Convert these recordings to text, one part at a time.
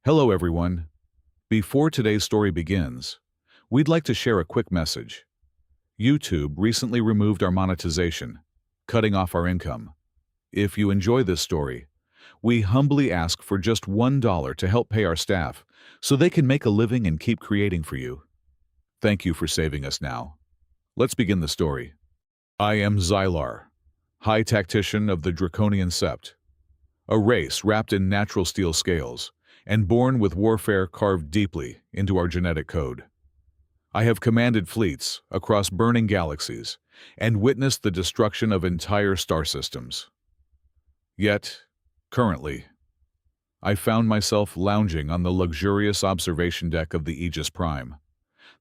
Hello, everyone. Before today's story begins, we'd like to share a quick message. YouTube recently removed our monetization, cutting off our income. If you enjoy this story, we humbly ask for just $1 to help pay our staff so they can make a living and keep creating for you. Thank you for saving us now. Let's begin the story. I am Xylar, High Tactician of the Draconian Sept, a race wrapped in natural steel scales and born with warfare carved deeply into our genetic code. I have commanded fleets across burning galaxies and witnessed the destruction of entire star systems. Yet, currently, I found myself lounging on the luxurious observation deck of the Aegis Prime,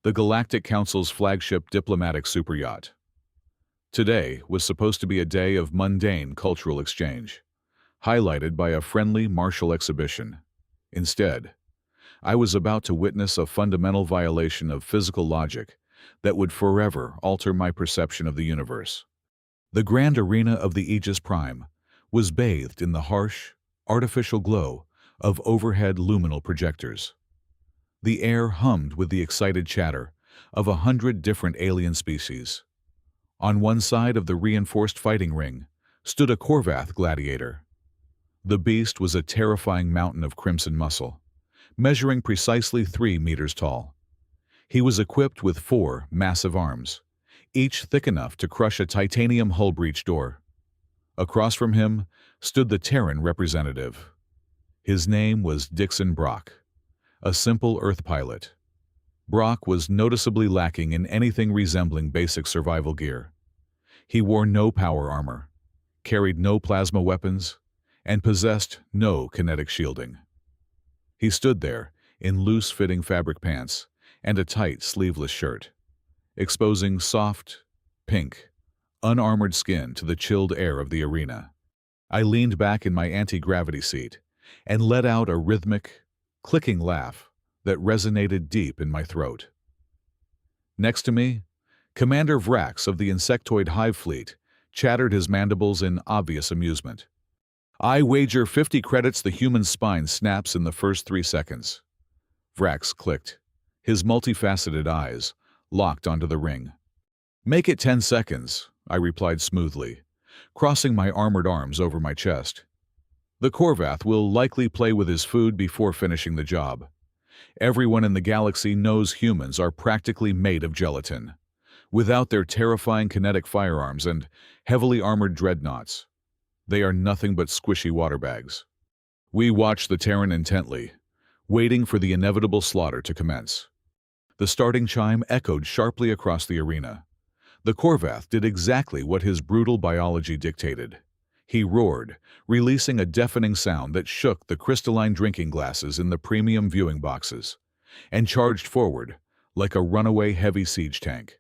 the Galactic Council's flagship diplomatic superyacht. Today was supposed to be a day of mundane cultural exchange, highlighted by a friendly martial exhibition. Instead, I was about to witness a fundamental violation of physical logic that would forever alter my perception of the universe. The grand arena of the Aegis Prime was bathed in the harsh, artificial glow of overhead luminal projectors. The air hummed with the excited chatter of 100 different alien species. On one side of the reinforced fighting ring stood a Korvath gladiator. The beast was a terrifying mountain of crimson muscle, measuring precisely 3 meters tall. He was equipped with 4 massive arms, each thick enough to crush a titanium hull breach door. Across from him stood the Terran representative. His name was Dixon Brock, a simple Earth pilot. Brock was noticeably lacking in anything resembling basic survival gear. He wore no power armor, carried no plasma weapons, and possessed no kinetic shielding. He stood there in loose-fitting fabric pants and a tight, sleeveless shirt, exposing soft, pink, unarmored skin to the chilled air of the arena. I leaned back in my anti-gravity seat and let out a rhythmic, clicking laugh that resonated deep in my throat. Next to me, Commander Vrax of the Insectoid Hive Fleet chattered his mandibles in obvious amusement. I wager 50 credits the human spine snaps in the first 3 seconds. Vrax clicked, his multifaceted eyes locked onto the ring. Make it 10 seconds, I replied smoothly, crossing my armored arms over my chest. The Korvath will likely play with his food before finishing the job. Everyone in the galaxy knows humans are practically made of gelatin, without their terrifying kinetic firearms and heavily armored dreadnoughts. They are nothing but squishy water bags. We watched the Terran intently, waiting for the inevitable slaughter to commence. The starting chime echoed sharply across the arena. The Korvath did exactly what his brutal biology dictated. He roared, releasing a deafening sound that shook the crystalline drinking glasses in the premium viewing boxes, and charged forward like a runaway heavy siege tank.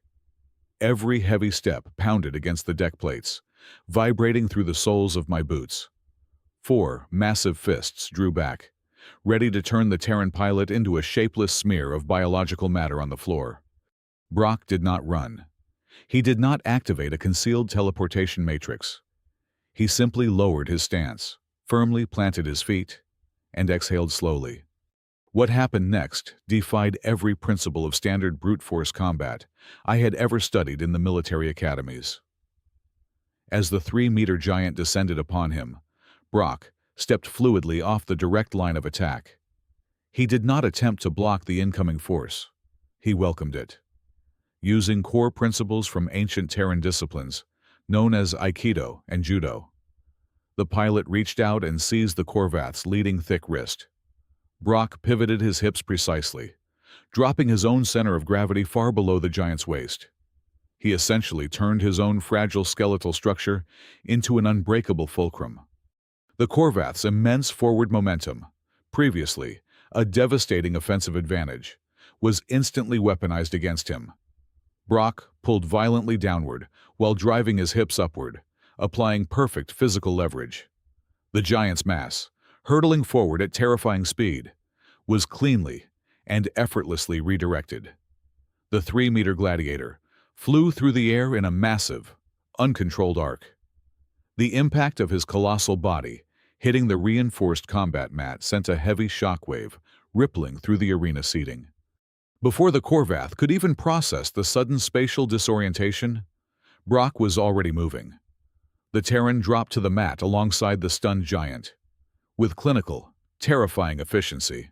Every heavy step pounded against the deck plates, vibrating through the soles of my boots. 4 massive fists drew back, ready to turn the Terran pilot into a shapeless smear of biological matter on the floor. Brock did not run. He did not activate a concealed teleportation matrix. He simply lowered his stance, firmly planted his feet, and exhaled slowly. What happened next defied every principle of standard brute force combat I had ever studied in the military academies. As the 3-meter giant descended upon him, Brock stepped fluidly off the direct line of attack. He did not attempt to block the incoming force. He welcomed it. Using core principles from ancient Terran disciplines, known as Aikido and Judo, the pilot reached out and seized the Korvath's leading thick wrist. Brock pivoted his hips precisely, dropping his own center of gravity far below the giant's waist. He essentially turned his own fragile skeletal structure into an unbreakable fulcrum. The Korvath's immense forward momentum, previously a devastating offensive advantage, was instantly weaponized against him. Brock pulled violently downward while driving his hips upward, applying perfect physical leverage. The giant's mass, hurtling forward at terrifying speed, was cleanly and effortlessly redirected. The 3-meter gladiator flew through the air in a massive, uncontrolled arc. The impact of his colossal body Hitting the reinforced combat mat sent a heavy shockwave rippling through the arena seating. Before the Korvath could even process the sudden spatial disorientation, Brock was already moving. The Terran dropped to the mat alongside the stunned giant. With clinical, terrifying efficiency,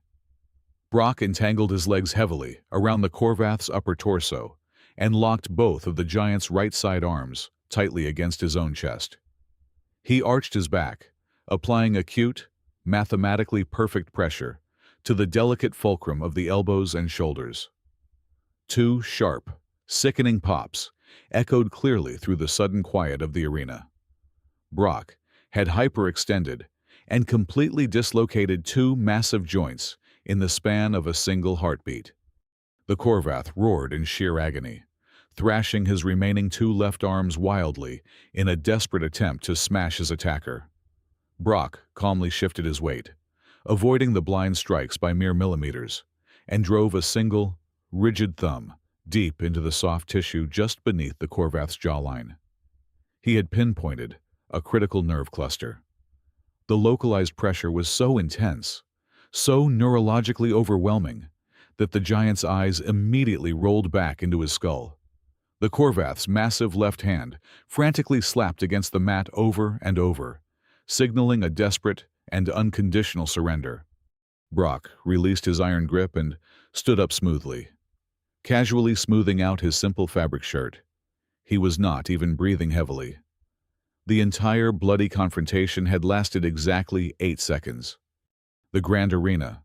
Brock entangled his legs heavily around the Korvath's upper torso and locked both of the giant's right side arms tightly against his own chest. He arched his back, applying acute, mathematically perfect pressure to the delicate fulcrum of the elbows and shoulders. Two sharp, sickening pops echoed clearly through the sudden quiet of the arena. Brock had hyperextended and completely dislocated two massive joints in the span of a single heartbeat. The Korvath roared in sheer agony, thrashing his remaining two left arms wildly in a desperate attempt to smash his attacker. Brock calmly shifted his weight, avoiding the blind strikes by mere millimeters, and drove a single, rigid thumb deep into the soft tissue just beneath the Korvath's jawline. He had pinpointed a critical nerve cluster. The localized pressure was so intense, so neurologically overwhelming, that the giant's eyes immediately rolled back into his skull. The Korvath's massive left hand frantically slapped against the mat over and over, signaling a desperate and unconditional surrender. Brock released his iron grip and stood up smoothly, casually smoothing out his simple fabric shirt. He was not even breathing heavily. The entire bloody confrontation had lasted exactly 8 seconds. The grand arena,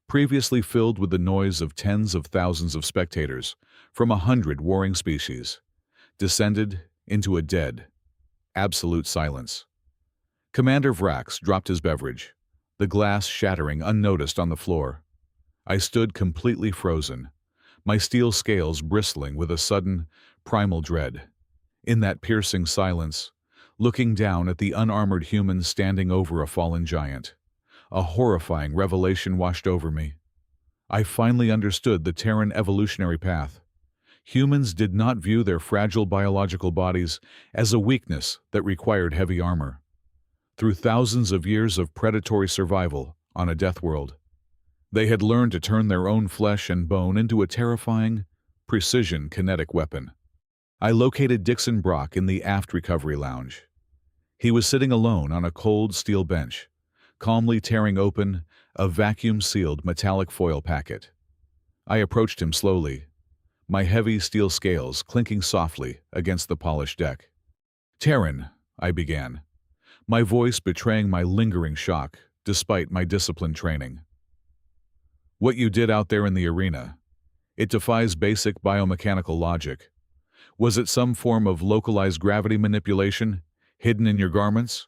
previously filled with the noise of tens of thousands of spectators from 100 warring species, descended into a dead, absolute silence. Commander Vrax dropped his beverage, the glass shattering unnoticed on the floor. I stood completely frozen, my steel scales bristling with a sudden, primal dread. In that piercing silence, looking down at the unarmored humans standing over a fallen giant, a horrifying revelation washed over me. I finally understood the Terran evolutionary path. Humans did not view their fragile biological bodies as a weakness that required heavy armor. Through thousands of years of predatory survival on a death world, they had learned to turn their own flesh and bone into a terrifying, precision kinetic weapon. I located Dixon Brock in the aft recovery lounge. He was sitting alone on a cold steel bench, calmly tearing open a vacuum-sealed metallic foil packet. I approached him slowly, my heavy steel scales clinking softly against the polished deck. "Terran," I began, my voice betraying my lingering shock despite my disciplined training. "What you did out there in the arena, it defies basic biomechanical logic. Was it some form of localized gravity manipulation, hidden in your garments?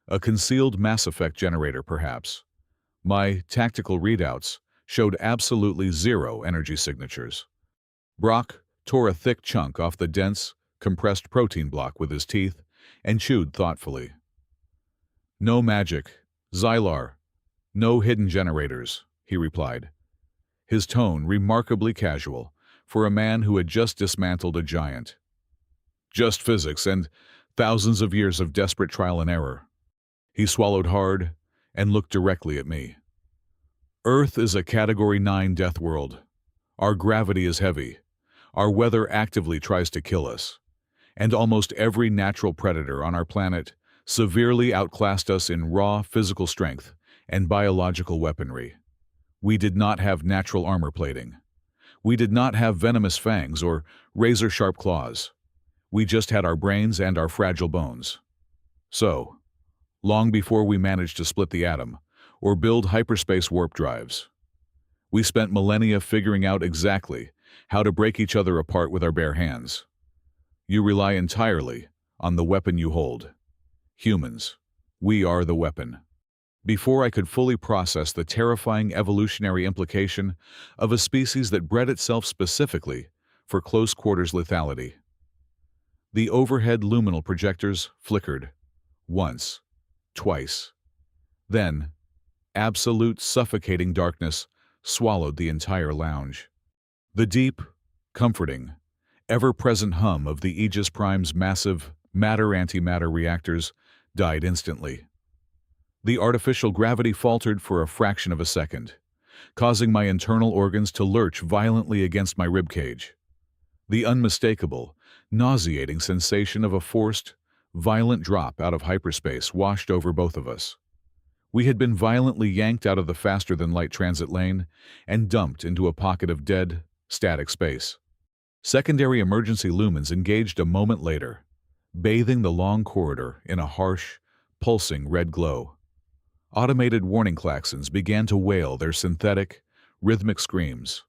A concealed Mass Effect generator, perhaps? My tactical readouts showed absolutely zero energy signatures." Brock tore a thick chunk off the dense, compressed protein block with his teeth and chewed thoughtfully. "No magic, Xylar. No hidden generators," he replied, his tone remarkably casual for a man who had just dismantled a giant. "Just physics and thousands of years of desperate trial and error." He swallowed hard and looked directly at me. "Earth is a Category 9 death world. Our gravity is heavy. Our weather actively tries to kill us. And almost every natural predator on our planet severely outclassed us in raw physical strength and biological weaponry. We did not have natural armor plating. We did not have venomous fangs or razor-sharp claws. We just had our brains and our fragile bones. So, long before we managed to split the atom or build hyperspace warp drives, we spent millennia figuring out exactly how to break each other apart with our bare hands. You rely entirely on the weapon you hold. Humans, we are the weapon." Before I could fully process the terrifying evolutionary implication of a species that bred itself specifically for close-quarters lethality, the overhead luminal projectors flickered, once, twice. Then, absolute suffocating darkness swallowed the entire lounge. The deep, comforting, ever-present hum of the Aegis Prime's massive matter-antimatter reactors died instantly. The artificial gravity faltered for a fraction of a second, causing my internal organs to lurch violently against my ribcage. The unmistakable, nauseating sensation of a forced, violent drop out of hyperspace washed over both of us. We had been violently yanked out of the faster-than-light transit lane and dumped into a pocket of dead, static space. Secondary emergency lumens engaged a moment later, bathing the long corridor in a harsh, pulsing red glow. Automated warning klaxons began to wail their synthetic, rhythmic screams.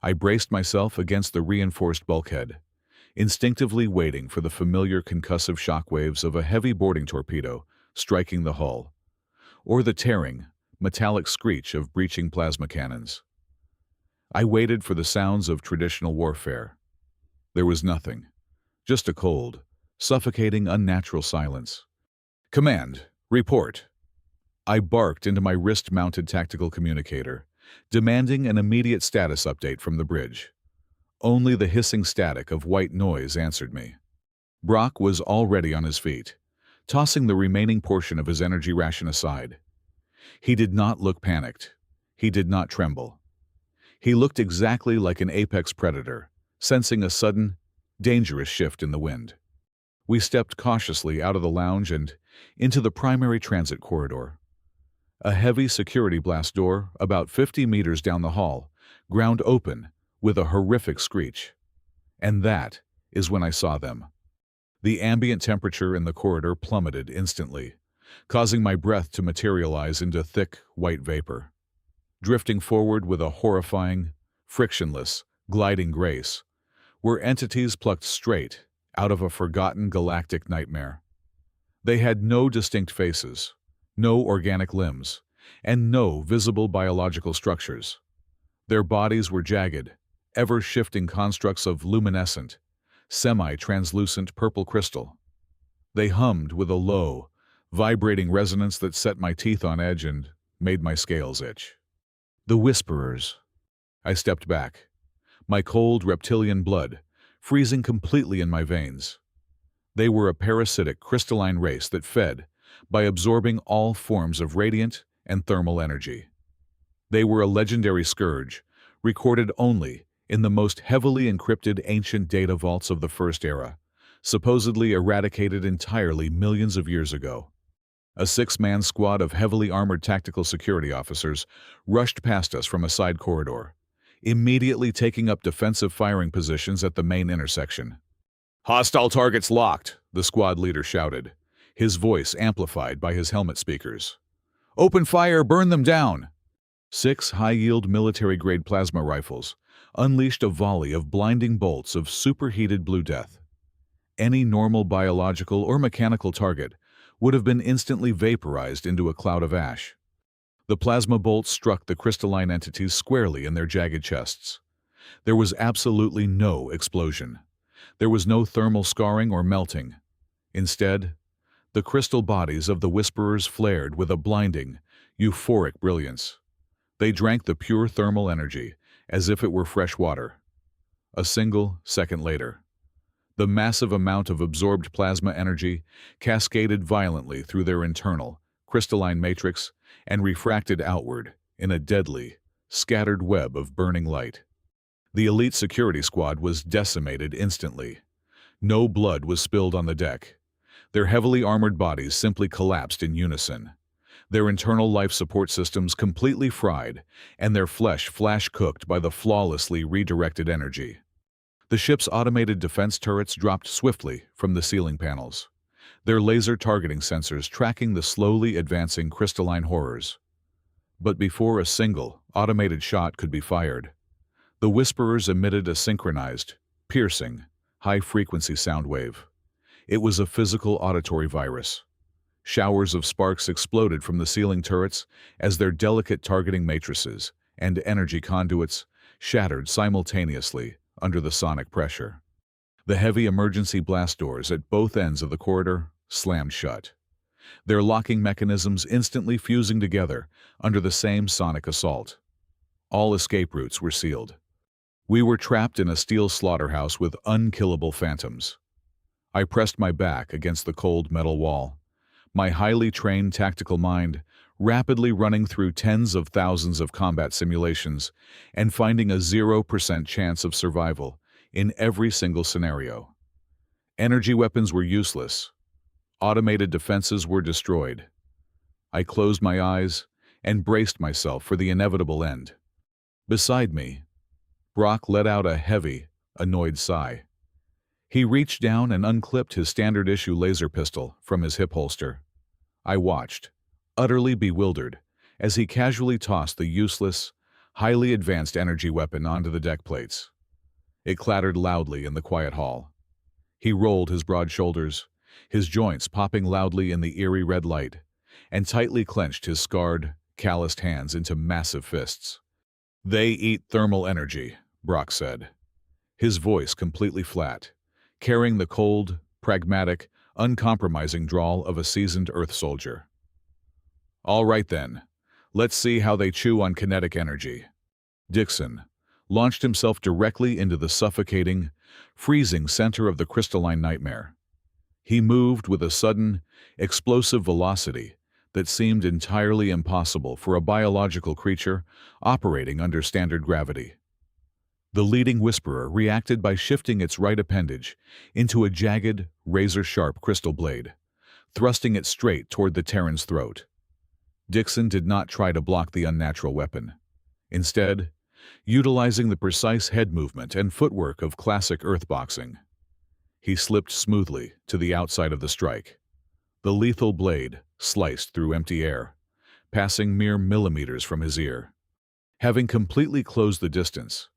I braced myself against the reinforced bulkhead, instinctively waiting for the familiar concussive shockwaves of a heavy boarding torpedo striking the hull, or the tearing, metallic screech of breaching plasma cannons. I waited for the sounds of traditional warfare. There was nothing, just a cold, suffocating, unnatural silence. "Command, report." I barked into my wrist-mounted tactical communicator, demanding an immediate status update from the bridge. Only the hissing static of white noise answered me. Brock was already on his feet, tossing the remaining portion of his energy ration aside. He did not look panicked. He did not tremble. He looked exactly like an apex predator, sensing a sudden, dangerous shift in the wind. We stepped cautiously out of the lounge and into the primary transit corridor. A heavy security blast door, about 50 meters down the hall, ground open with a horrific screech. And that is when I saw them. The ambient temperature in the corridor plummeted instantly, causing my breath to materialize into thick, white vapor. Drifting forward with a horrifying, frictionless, gliding grace, were entities plucked straight out of a forgotten galactic nightmare. They had no distinct faces, no organic limbs, and no visible biological structures. Their bodies were jagged, ever-shifting constructs of luminescent, semi-translucent purple crystal. They hummed with a low, vibrating resonance that set my teeth on edge and made my scales itch. The Whisperers. I stepped back, my cold reptilian blood freezing completely in my veins. They were a parasitic crystalline race that fed by absorbing all forms of radiant and thermal energy. They were a legendary scourge, recorded only in the most heavily encrypted ancient data vaults of the First Era, supposedly eradicated entirely millions of years ago. A 6-man squad of heavily armored tactical security officers rushed past us from a side corridor, immediately taking up defensive firing positions at the main intersection. "Hostile targets locked," the squad leader shouted, his voice amplified by his helmet speakers. "Open fire, burn them down!" 6 high-yield military-grade plasma rifles unleashed a volley of blinding bolts of superheated blue death. Any normal biological or mechanical target would have been instantly vaporized into a cloud of ash. The plasma bolts struck the crystalline entities squarely in their jagged chests. There was absolutely no explosion. There was no thermal scarring or melting. Instead, the crystal bodies of the Whisperers flared with a blinding, euphoric brilliance. They drank the pure thermal energy as if it were fresh water. A single second later, the massive amount of absorbed plasma energy cascaded violently through their internal, crystalline matrix and refracted outward in a deadly, scattered web of burning light. The elite security squad was decimated instantly. No blood was spilled on the deck. Their heavily armored bodies simply collapsed in unison. Their internal life support systems completely fried, and their flesh flash-cooked by the flawlessly redirected energy. The ship's automated defense turrets dropped swiftly from the ceiling panels, their laser targeting sensors tracking the slowly advancing crystalline horrors. But before a single, automated shot could be fired, the Whisperers emitted a synchronized, piercing, high-frequency sound wave. It was a physical auditory virus. Showers of sparks exploded from the ceiling turrets as their delicate targeting matrices and energy conduits shattered simultaneously under the sonic pressure. The heavy emergency blast doors at both ends of the corridor slammed shut, their locking mechanisms instantly fusing together under the same sonic assault. All escape routes were sealed. We were trapped in a steel slaughterhouse with unkillable phantoms. I pressed my back against the cold metal wall, my highly trained tactical mind rapidly running through tens of thousands of combat simulations and finding a 0% chance of survival in every single scenario. Energy weapons were useless. Automated defenses were destroyed. I closed my eyes and braced myself for the inevitable end. Beside me, Brock let out a heavy, annoyed sigh. He reached down and unclipped his standard-issue laser pistol from his hip holster. I watched, utterly bewildered, as he casually tossed the useless, highly advanced energy weapon onto the deck plates. It clattered loudly in the quiet hall. He rolled his broad shoulders, his joints popping loudly in the eerie red light, and tightly clenched his scarred, calloused hands into massive fists. "They eat thermal energy," Brock said, his voice completely flat, carrying the cold, pragmatic, uncompromising drawl of a seasoned Earth soldier. "All right then, let's see how they chew on kinetic energy." Dixon launched himself directly into the suffocating, freezing center of the crystalline nightmare. He moved with a sudden, explosive velocity that seemed entirely impossible for a biological creature operating under standard gravity. The leading whisperer reacted by shifting its right appendage into a jagged, razor-sharp crystal blade, thrusting it straight toward the Terran's throat. Dixon did not try to block the unnatural weapon. Instead, utilizing the precise head movement and footwork of classic Earth boxing, he slipped smoothly to the outside of the strike. The lethal blade sliced through empty air, passing mere millimeters from his ear. Having completely closed the distance,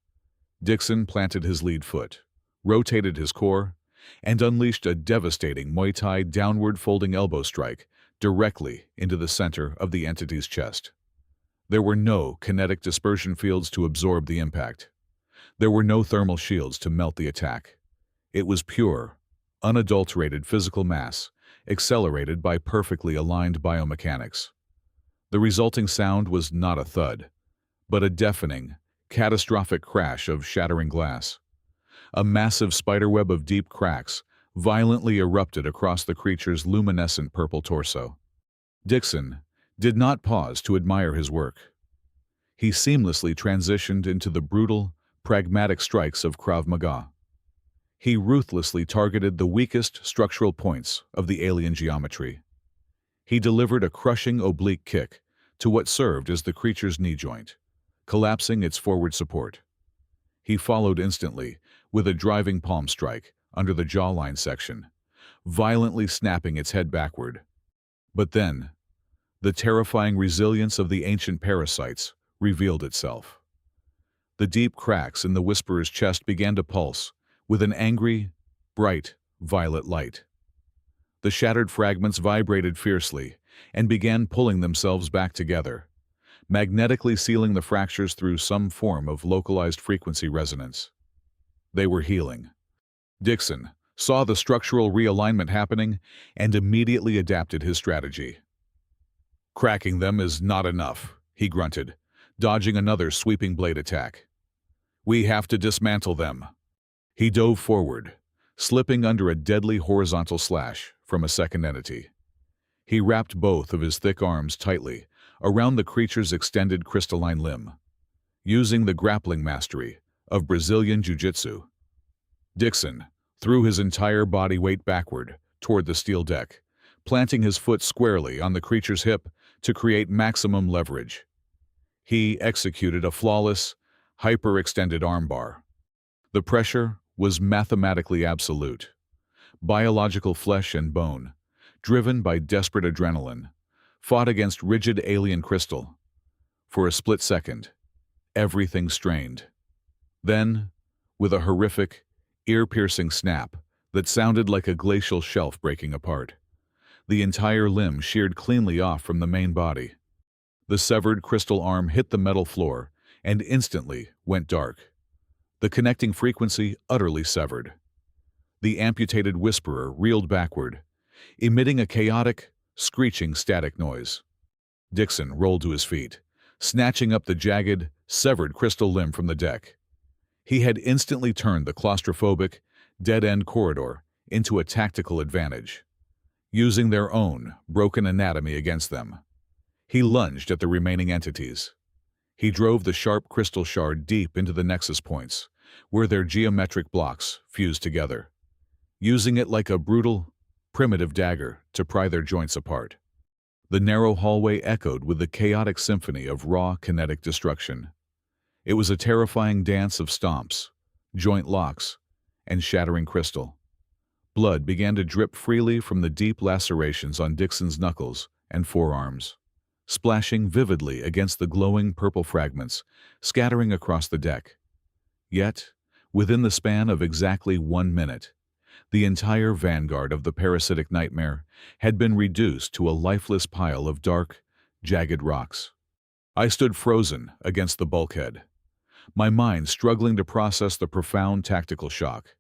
Dixon planted his lead foot, rotated his core, and unleashed a devastating Muay Thai downward folding elbow strike directly into the center of the entity's chest. There were no kinetic dispersion fields to absorb the impact. There were no thermal shields to melt the attack. It was pure, unadulterated physical mass, accelerated by perfectly aligned biomechanics. The resulting sound was not a thud, but a deafening, catastrophic crash of shattering glass. A massive spiderweb of deep cracks violently erupted across the creature's luminescent purple torso. Dixon did not pause to admire his work. He seamlessly transitioned into the brutal, pragmatic strikes of Krav Maga. He ruthlessly targeted the weakest structural points of the alien geometry. He delivered a crushing oblique kick to what served as the creature's knee joint, collapsing its forward support. He followed instantly with a driving palm strike under the jawline section, violently snapping its head backward. But then, the terrifying resilience of the ancient parasites revealed itself. The deep cracks in the Whisperer's chest began to pulse with an angry, bright, violet light. The shattered fragments vibrated fiercely and began pulling themselves back together, magnetically sealing the fractures through some form of localized frequency resonance. They were healing. Dixon saw the structural realignment happening and immediately adapted his strategy. "Cracking them is not enough," he grunted, dodging another sweeping blade attack. "We have to dismantle them." He dove forward, slipping under a deadly horizontal slash from a second entity. He wrapped both of his thick arms tightly around the creature's extended crystalline limb, using the grappling mastery of Brazilian Jiu-Jitsu. Dixon threw his entire body weight backward toward the steel deck, planting his foot squarely on the creature's hip to create maximum leverage. He executed a flawless, hyper-extended armbar. The pressure was mathematically absolute. Biological flesh and bone, driven by desperate adrenaline, fought against rigid alien crystal. For a split second, everything strained. Then, with a horrific, ear-piercing snap that sounded like a glacial shelf breaking apart, the entire limb sheared cleanly off from the main body. The severed crystal arm hit the metal floor and instantly went dark, the connecting frequency utterly severed. The amputated Whisperer reeled backward, emitting a chaotic, screeching static noise. Dixon rolled to his feet, snatching up the jagged, severed crystal limb from the deck. He had instantly turned the claustrophobic, dead-end corridor into a tactical advantage. using their own broken anatomy against them. He lunged at the remaining entities. He drove the sharp crystal shard deep into the nexus points, where their geometric blocks fused together, using it like a brutal, primitive dagger to pry their joints apart. The narrow hallway echoed with the chaotic symphony of raw kinetic destruction. It was a terrifying dance of stomps, joint locks, and shattering crystal. Blood began to drip freely from the deep lacerations on Dixon's knuckles and forearms, splashing vividly against the glowing purple fragments scattering across the deck. Yet, within the span of exactly 1 minute, the entire vanguard of the parasitic nightmare had been reduced to a lifeless pile of dark, jagged rocks. I stood frozen against the bulkhead, my mind struggling to process the profound tactical shock.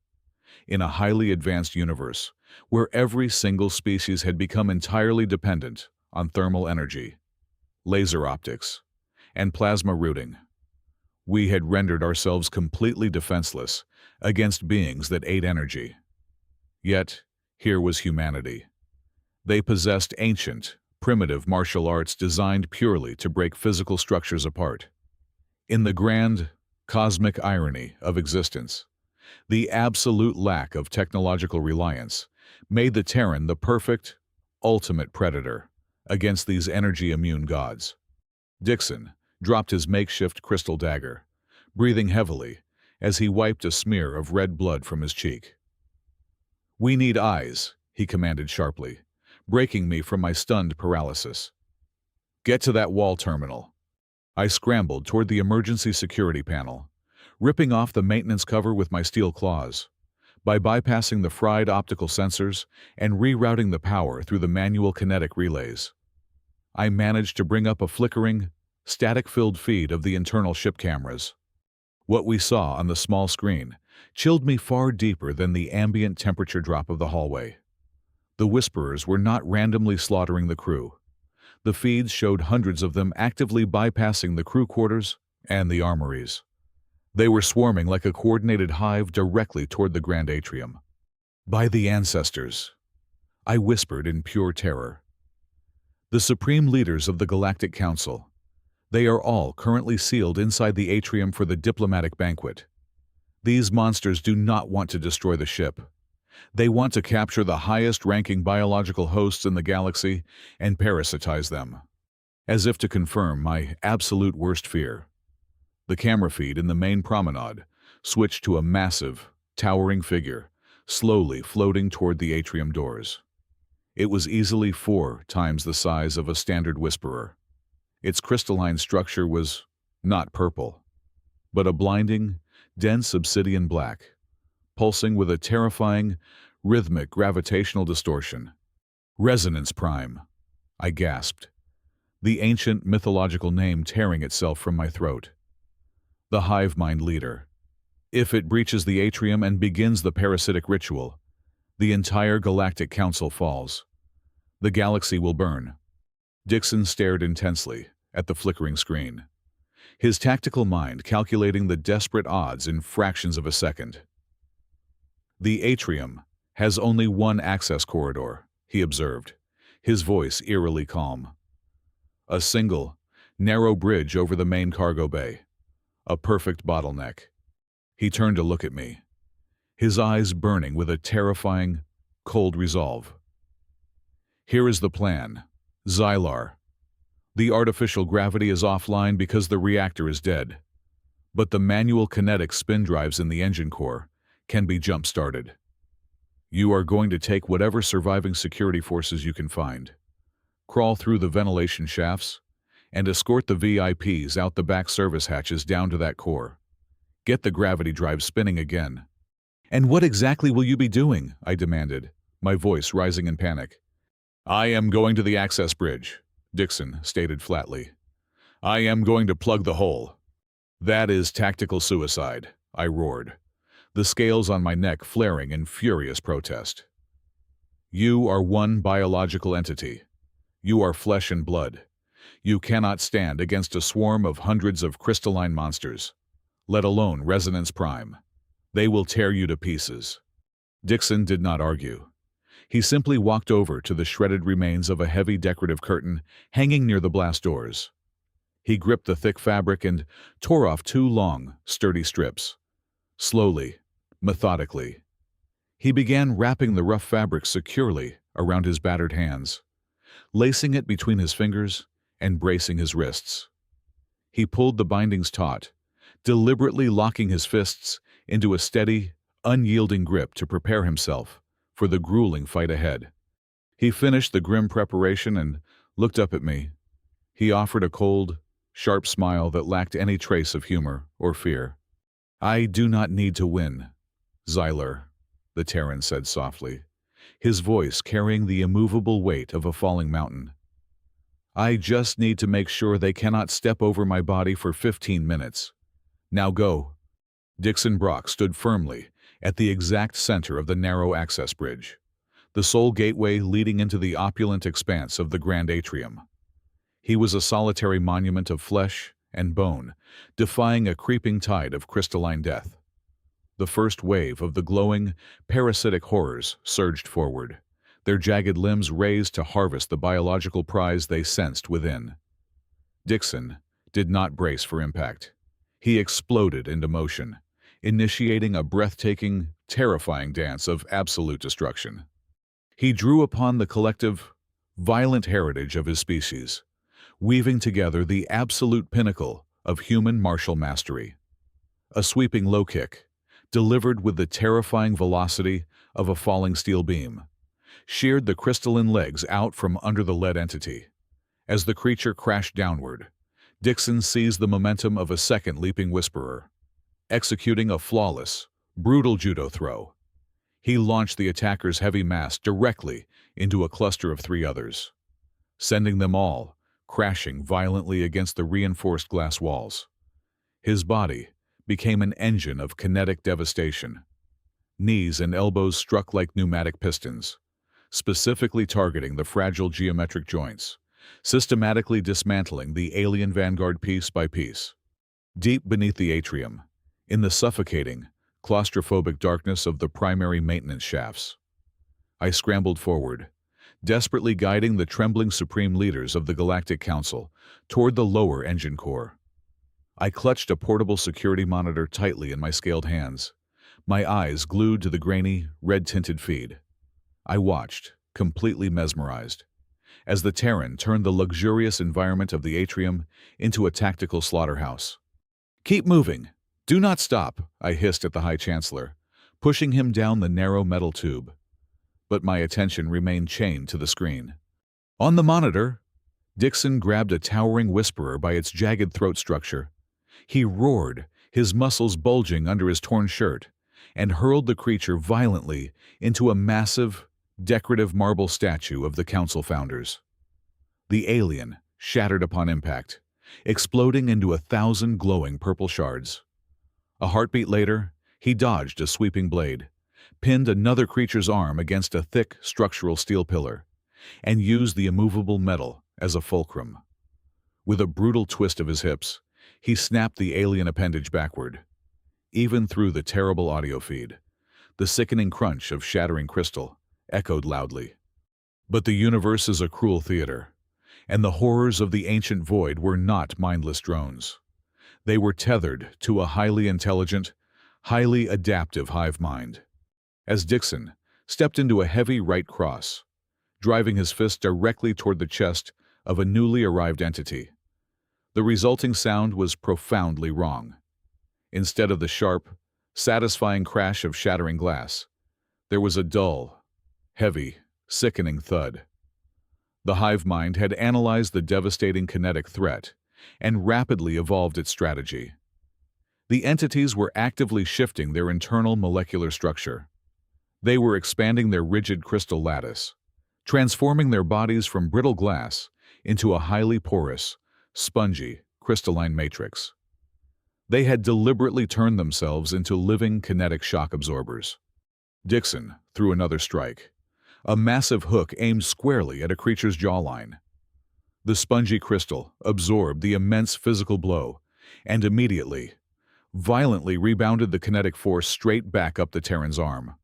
In a highly advanced universe, where every single species had become entirely dependent on thermal energy, laser optics, and plasma routing, we had rendered ourselves completely defenseless against beings that ate energy. Yet, here was humanity. They possessed ancient, primitive martial arts designed purely to break physical structures apart. In the grand, cosmic irony of existence, the absolute lack of technological reliance made the Terran the perfect, ultimate predator against these energy-immune gods. Dixon dropped his makeshift crystal dagger, breathing heavily as he wiped a smear of red blood from his cheek. "We need eyes," he commanded sharply, breaking me from my stunned paralysis. "Get to that wall terminal." I scrambled toward the emergency security panel, ripping off the maintenance cover with my steel claws. By bypassing the fried optical sensors and rerouting the power through the manual kinetic relays, I managed to bring up a flickering, static-filled feed of the internal ship cameras. What we saw on the small screen chilled me far deeper than the ambient temperature drop of the hallway. The Whisperers were not randomly slaughtering the crew. The feeds showed hundreds of them actively bypassing the crew quarters and the armories. They were swarming like a coordinated hive directly toward the grand atrium. "By the ancestors," I whispered in pure terror. "The supreme leaders of the Galactic Council. They are all currently sealed inside the atrium for the diplomatic banquet. These monsters do not want to destroy the ship. They want to capture the highest-ranking biological hosts in the galaxy and parasitize them." As if to confirm my absolute worst fear, the camera feed in the main promenade switched to a massive, towering figure, slowly floating toward the atrium doors. It was easily 4 times the size of a standard Whisperer. Its crystalline structure was not purple, but a blinding, dense obsidian black, pulsing with a terrifying, rhythmic gravitational distortion. "Resonance Prime," I gasped, the ancient mythological name tearing itself from my throat. "The hive mind leader. If it breaches the atrium and begins the parasitic ritual, the entire Galactic Council falls. The galaxy will burn." Dixon stared intensely at the flickering screen, his tactical mind calculating the desperate odds in fractions of a second. "The atrium has only one access corridor," he observed, his voice eerily calm. "A single, narrow bridge over the main cargo bay. A perfect bottleneck." He turned to look at me, his eyes burning with a terrifying, cold resolve. "Here is the plan, Xylar. The artificial gravity is offline because the reactor is dead, but the manual kinetic spin drives in the engine core can be jump-started. You are going to take whatever surviving security forces you can find, crawl through the ventilation shafts, and escort the VIPs out the back service hatches down to that core. Get the gravity drive spinning again." "And what exactly will you be doing?" I demanded, my voice rising in panic. "I am going to the access bridge," Dixon stated flatly. "I am going to plug the hole." "That is tactical suicide," I roared, the scales on my neck flaring in furious protest. "You are one biological entity. You are flesh and blood. You cannot stand against a swarm of hundreds of crystalline monsters, let alone Resonance Prime. They will tear you to pieces." Dixon did not argue. He simply walked over to the shredded remains of a heavy decorative curtain hanging near the blast doors. He gripped the thick fabric and tore off two long, sturdy strips. Slowly, methodically, he began wrapping the rough fabric securely around his battered hands, lacing it between his fingers and bracing his wrists. He pulled the bindings taut, deliberately locking his fists into a steady, unyielding grip to prepare himself for the grueling fight ahead. He finished the grim preparation and looked up at me. He offered a cold, sharp smile that lacked any trace of humor or fear. "I do not need to win, Xyler," the Terran said softly, his voice carrying the immovable weight of a falling mountain. "I just need to make sure they cannot step over my body for 15 minutes. Now go." Dixon Brock stood firmly at the exact center of the narrow access bridge, the sole gateway leading into the opulent expanse of the grand atrium. He was a solitary monument of flesh and bone, defying a creeping tide of crystalline death. The first wave of the glowing, parasitic horrors surged forward, their jagged limbs raised to harvest the biological prize they sensed within. Dixon did not brace for impact. He exploded into motion, initiating a breathtaking, terrifying dance of absolute destruction. He drew upon the collective, violent heritage of his species, weaving together the absolute pinnacle of human martial mastery. A sweeping low kick, delivered with the terrifying velocity of a falling steel beam, sheared the crystalline legs out from under the lead entity. As the creature crashed downward, Dixon seized the momentum of a second leaping whisperer. Executing a flawless, brutal judo throw, he launched the attacker's heavy mass directly into a cluster of three others, sending them all crashing violently against the reinforced glass walls. His body became an engine of kinetic devastation. Knees and elbows struck like pneumatic pistons, specifically targeting the fragile geometric joints, systematically dismantling the alien vanguard piece by piece. Deep beneath the atrium, in the suffocating, claustrophobic darkness of the primary maintenance shafts, I scrambled forward, desperately guiding the trembling supreme leaders of the Galactic Council toward the lower engine core. I clutched a portable security monitor tightly in my scaled hands, my eyes glued to the grainy, red-tinted feed. I watched, completely mesmerized, as the Terran turned the luxurious environment of the atrium into a tactical slaughterhouse. "Keep moving! Do not stop!" I hissed at the High Chancellor, pushing him down the narrow metal tube. But my attention remained chained to the screen. On the monitor, Dixon grabbed a towering whisperer by its jagged throat structure. He roared, his muscles bulging under his torn shirt, and hurled the creature violently into a massive, decorative marble statue of the Council founders. The alien shattered upon impact, exploding into 1,000 glowing purple shards. A heartbeat later, he dodged a sweeping blade, pinned another creature's arm against a thick structural steel pillar, and used the immovable metal as a fulcrum. With a brutal twist of his hips, he snapped the alien appendage backward. Even through the terrible audio feed, the sickening crunch of shattering crystal echoed loudly. But the universe is a cruel theater, and the horrors of the ancient void were not mindless drones. They were tethered to a highly intelligent, highly adaptive hive mind. As Dixon stepped into a heavy right cross, driving his fist directly toward the chest of a newly arrived entity, the resulting sound was profoundly wrong. Instead of the sharp, satisfying crash of shattering glass, there was a dull, heavy, sickening thud. The hive mind had analyzed the devastating kinetic threat and rapidly evolved its strategy. The entities were actively shifting their internal molecular structure. They were expanding their rigid crystal lattice, transforming their bodies from brittle glass into a highly porous, spongy, crystalline matrix. They had deliberately turned themselves into living kinetic shock absorbers. Dixon threw another strike, a massive hook aimed squarely at a creature's jawline. The spongy crystal absorbed the immense physical blow and immediately, violently rebounded the kinetic force straight back up the Terran's arm.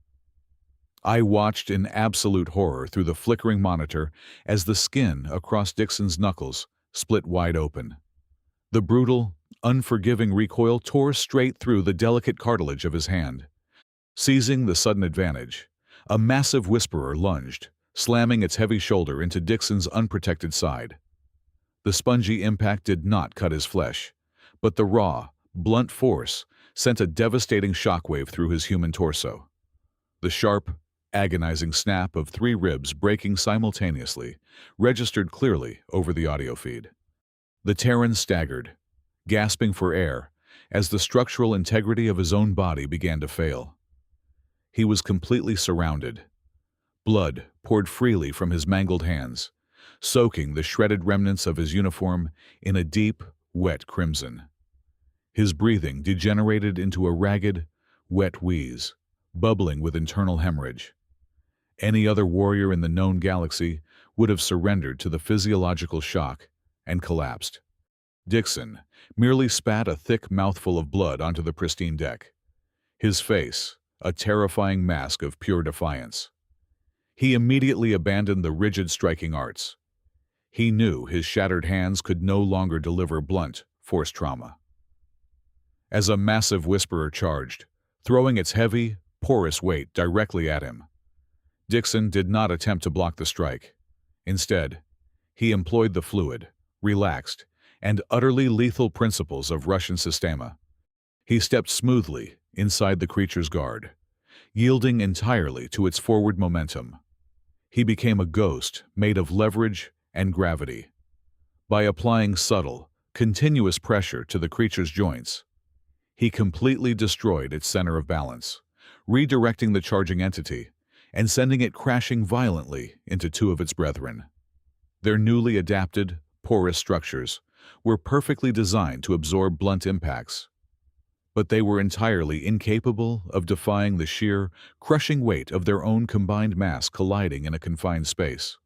I watched in absolute horror through the flickering monitor as the skin across Dixon's knuckles split wide open. The brutal, unforgiving recoil tore straight through the delicate cartilage of his hand. Seizing the sudden advantage, a massive whisperer lunged, slamming its heavy shoulder into Dixon's unprotected side. The spongy impact did not cut his flesh, but the raw, blunt force sent a devastating shockwave through his human torso. The sharp, agonizing snap of 3 ribs breaking simultaneously registered clearly over the audio feed. The Terran staggered, gasping for air as the structural integrity of his own body began to fail. He was completely surrounded. Blood poured freely from his mangled hands, soaking the shredded remnants of his uniform in a deep, wet crimson. His breathing degenerated into a ragged, wet wheeze, bubbling with internal hemorrhage. Any other warrior in the known galaxy would have surrendered to the physiological shock and collapsed. Dixon merely spat a thick mouthful of blood onto the pristine deck, his face a terrifying mask of pure defiance. He immediately abandoned the rigid striking arts. He knew his shattered hands could no longer deliver blunt, force trauma. As a massive whisperer charged, throwing its heavy, porous weight directly at him, Dixon did not attempt to block the strike. Instead, he employed the fluid, relaxed, and utterly lethal principles of Russian systema. He stepped smoothly inside the creature's guard, yielding entirely to its forward momentum. He became a ghost made of leverage and gravity. By applying subtle, continuous pressure to the creature's joints, he completely destroyed its center of balance, redirecting the charging entity and sending it crashing violently into 2 of its brethren. Their newly adapted, porous structures were perfectly designed to absorb blunt impacts, but they were entirely incapable of defying the sheer, crushing weight of their own combined mass colliding in a confined space.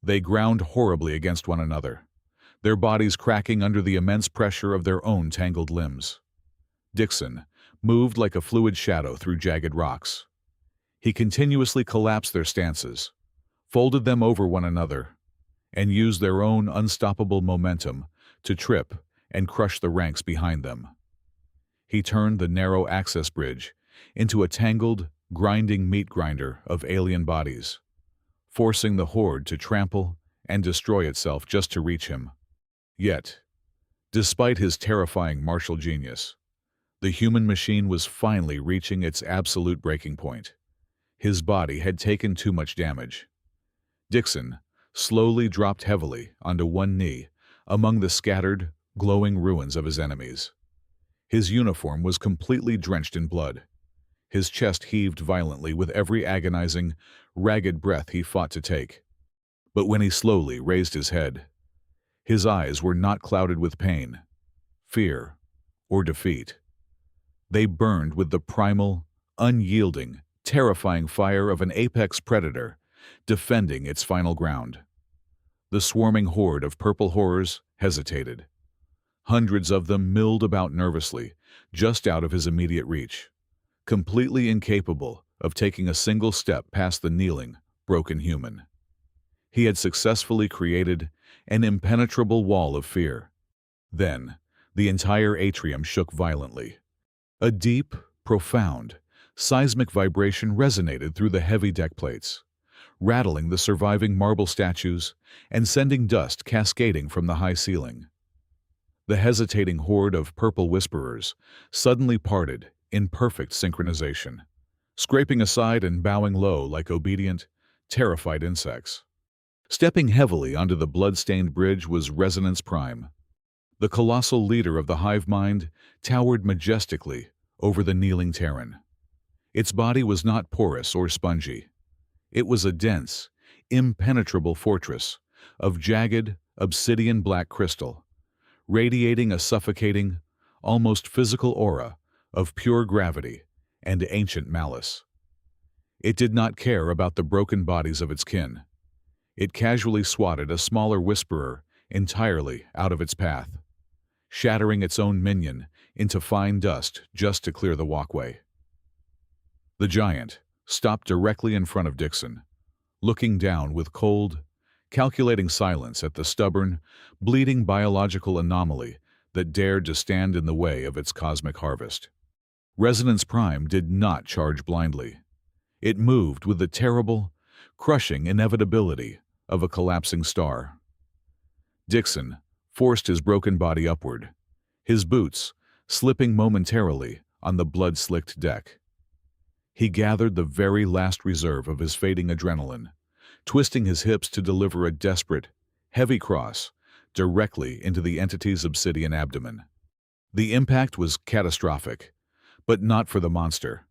They ground horribly against one another, their bodies cracking under the immense pressure of their own tangled limbs. Dixon moved like a fluid shadow through jagged rocks. He continuously collapsed their stances, folded them over one another, and used their own unstoppable momentum to trip and crush the ranks behind them. He turned the narrow access bridge into a tangled, grinding meat grinder of alien bodies, forcing the horde to trample and destroy itself just to reach him. Yet, despite his terrifying martial genius, the human machine was finally reaching its absolute breaking point. His body had taken too much damage. Dixon slowly dropped heavily onto one knee among the scattered, glowing ruins of his enemies. His uniform was completely drenched in blood. His chest heaved violently with every agonizing, ragged breath he fought to take. But when he slowly raised his head, his eyes were not clouded with pain, fear, or defeat. They burned with the primal, unyielding, terrifying fire of an apex predator defending its final ground. The swarming horde of purple horrors hesitated. Hundreds of them milled about nervously, just out of his immediate reach, completely incapable of taking a single step past the kneeling, broken human. He had successfully created an impenetrable wall of fear. Then, the entire atrium shook violently. A deep, profound, seismic vibration resonated through the heavy deck plates, rattling the surviving marble statues and sending dust cascading from the high ceiling. The hesitating horde of purple whisperers suddenly parted in perfect synchronization, scraping aside and bowing low like obedient, terrified insects. Stepping heavily onto the blood-stained bridge was Resonance Prime. The colossal leader of the hive mind towered majestically over the kneeling Terran. Its body was not porous or spongy. It was a dense, impenetrable fortress of jagged, obsidian-black crystal, radiating a suffocating, almost physical aura of pure gravity and ancient malice. It did not care about the broken bodies of its kin. It casually swatted a smaller whisperer entirely out of its path, shattering its own minion into fine dust just to clear the walkway. The giant, stopped directly in front of Dixon, looking down with cold, calculating silence at the stubborn, bleeding biological anomaly that dared to stand in the way of its cosmic harvest. Resonance Prime did not charge blindly. It moved with the terrible, crushing inevitability of a collapsing star. Dixon forced his broken body upward, his boots slipping momentarily on the blood-slicked deck. He gathered the very last reserve of his fading adrenaline, twisting his hips to deliver a desperate, heavy cross directly into the entity's obsidian abdomen. The impact was catastrophic, but not for the monster.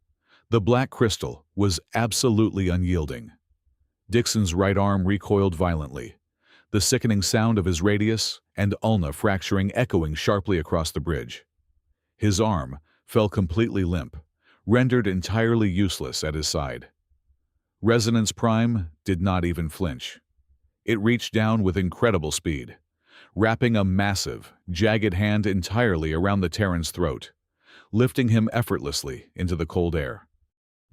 The black crystal was absolutely unyielding. Dixon's right arm recoiled violently, the sickening sound of his radius and ulna fracturing echoing sharply across the bridge. His arm fell completely limp, rendered entirely useless at his side. Resonance Prime did not even flinch. It reached down with incredible speed, wrapping a massive, jagged hand entirely around the Terran's throat, lifting him effortlessly into the cold air.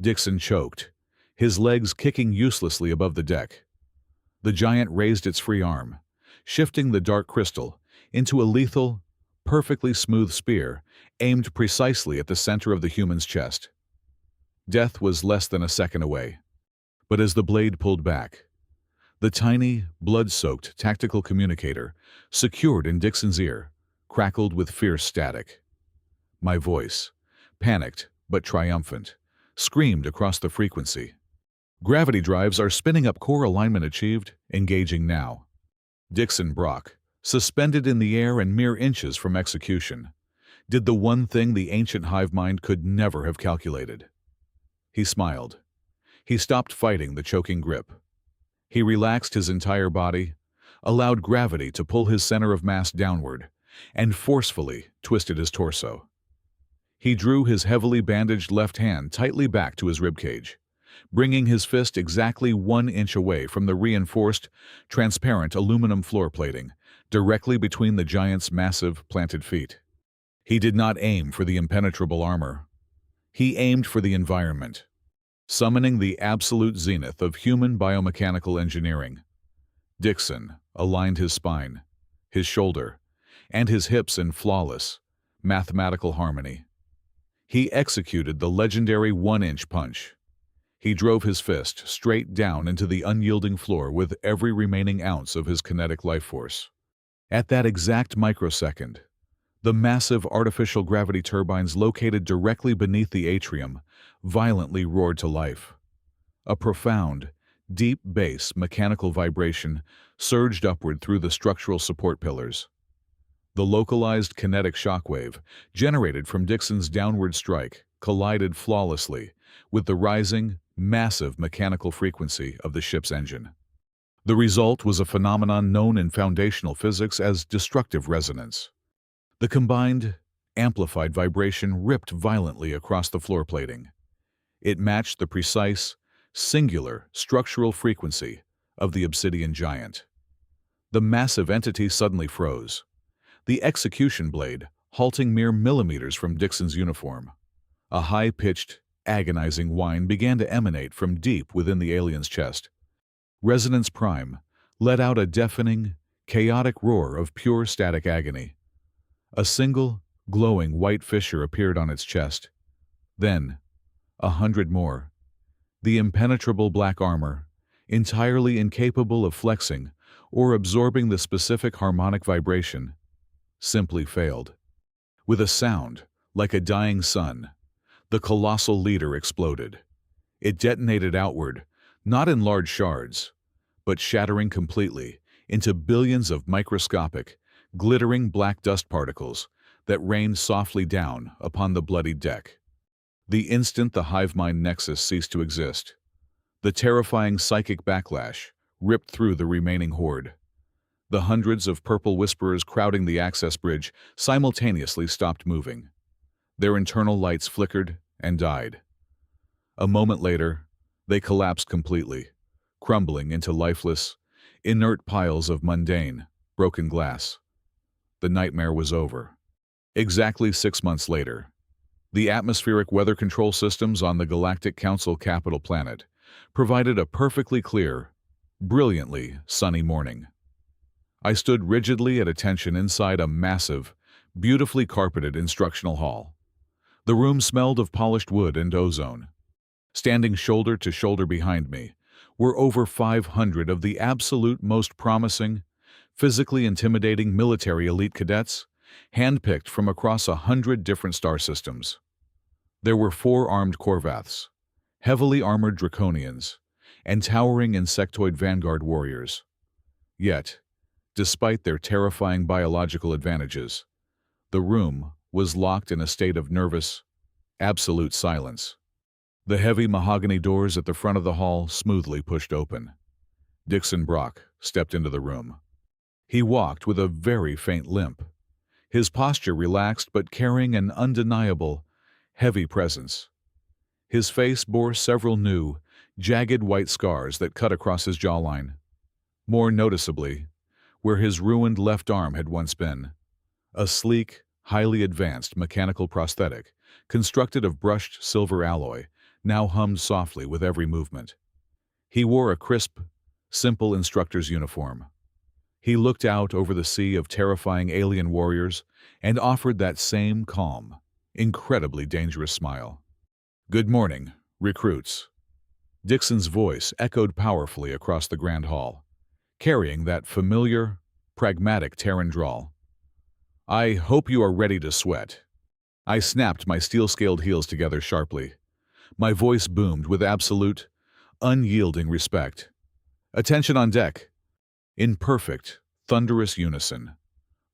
Dixon choked, his legs kicking uselessly above the deck. The giant raised its free arm, shifting the dark crystal into a lethal, perfectly smooth spear aimed precisely at the center of the human's chest. Death was less than a second away, but as the blade pulled back, the tiny, blood-soaked tactical communicator, secured in Dixon's ear, crackled with fierce static. My voice, panicked but triumphant, screamed across the frequency. Gravity drives are spinning up, core alignment achieved, engaging now. Dixon Brock, suspended in the air and mere inches from execution, did the one thing the ancient hive mind could never have calculated. He smiled. He stopped fighting the choking grip. He relaxed his entire body, allowed gravity to pull his center of mass downward, and forcefully twisted his torso. He drew his heavily bandaged left hand tightly back to his ribcage, bringing his fist exactly 1 inch away from the reinforced, transparent aluminum floor plating, directly between the giant's massive, planted feet. He did not aim for the impenetrable armor. He aimed for the environment, summoning the absolute zenith of human biomechanical engineering. Dixon aligned his spine, his shoulder, and his hips in flawless, mathematical harmony. He executed the legendary 1-inch punch. He drove his fist straight down into the unyielding floor with every remaining ounce of his kinetic life force. At that exact microsecond, the massive artificial gravity turbines located directly beneath the atrium violently roared to life. A profound, deep bass mechanical vibration surged upward through the structural support pillars. The localized kinetic shockwave, generated from Dixon's downward strike, collided flawlessly with the rising, massive mechanical frequency of the ship's engine. The result was a phenomenon known in foundational physics as destructive resonance. The combined, amplified vibration ripped violently across the floor plating. It matched the precise, singular structural frequency of the obsidian giant. The massive entity suddenly froze, the execution blade halting mere millimeters from Dixon's uniform. A high-pitched, agonizing whine began to emanate from deep within the alien's chest. Resonance Prime let out a deafening, chaotic roar of pure static agony. A single, glowing white fissure appeared on its chest. Then, 100 more. The impenetrable black armor, entirely incapable of flexing or absorbing the specific harmonic vibration, simply failed. With a sound like a dying sun, the colossal leader exploded. It detonated outward, not in large shards, but shattering completely into billions of microscopic, glittering black dust particles that rained softly down upon the bloodied deck. The instant the hive-mind nexus ceased to exist, the terrifying psychic backlash ripped through the remaining horde. The hundreds of purple whisperers crowding the access bridge simultaneously stopped moving. Their internal lights flickered and died. A moment later, they collapsed completely, crumbling into lifeless, inert piles of mundane, broken glass. The nightmare was over. Exactly 6 months later, The atmospheric weather control systems on the Galactic Council capital planet provided a perfectly clear, brilliantly sunny morning. I stood rigidly at attention inside a massive, beautifully carpeted instructional hall. The room smelled of polished wood and ozone. Standing shoulder to shoulder behind me were over 500 of the absolute most promising, physically intimidating military elite cadets, handpicked from across 100 different star systems. There were 4 armed Corvaths, heavily armored Draconians, and towering insectoid vanguard warriors. Yet, despite their terrifying biological advantages, the room was locked in a state of nervous, absolute silence. The heavy mahogany doors at the front of the hall smoothly pushed open. Dixon Brock stepped into the room. He walked with a very faint limp, his posture relaxed but carrying an undeniable, heavy presence. His face bore several new, jagged white scars that cut across his jawline. More noticeably, where his ruined left arm had once been, a sleek, highly advanced mechanical prosthetic, constructed of brushed silver alloy, now hummed softly with every movement. He wore a crisp, simple instructor's uniform. He looked out over the sea of terrifying alien warriors and offered that same calm, incredibly dangerous smile. "Good morning, recruits." Dixon's voice echoed powerfully across the grand hall, carrying that familiar, pragmatic Terran drawl. "I hope you are ready to sweat." I snapped my steel-scaled heels together sharply. My voice boomed with absolute, unyielding respect. "Attention on deck." In perfect, thunderous unison,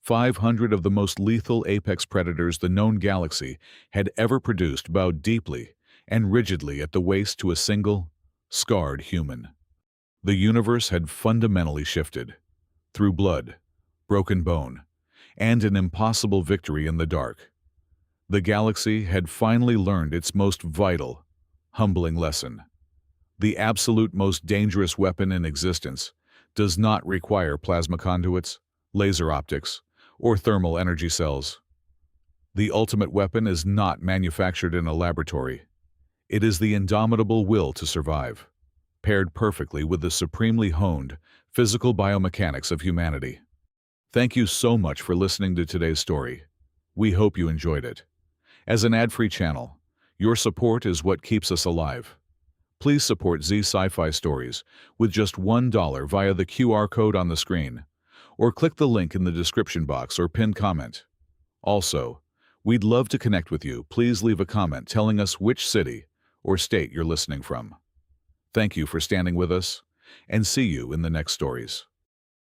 500 of the most lethal apex predators the known galaxy had ever produced bowed deeply and rigidly at the waist to a single, scarred human. The universe had fundamentally shifted, through blood, broken bone, and an impossible victory in the dark. The galaxy had finally learned its most vital, humbling lesson. The absolute most dangerous weapon in existence does not require plasma conduits, laser optics, or thermal energy cells. The ultimate weapon is not manufactured in a laboratory. It is the indomitable will to survive, paired perfectly with the supremely honed physical biomechanics of humanity. Thank you so much for listening to today's story. We hope you enjoyed it. As an ad-free channel, your support is what keeps us alive. Please support Sci-Fi stories with just $1 via the QR code on the screen, or click the link in the description box or pinned comment. Also, we'd love to connect with you. Please leave a comment telling us which city or state you're listening from. Thank you for standing with us, and see you in the next stories.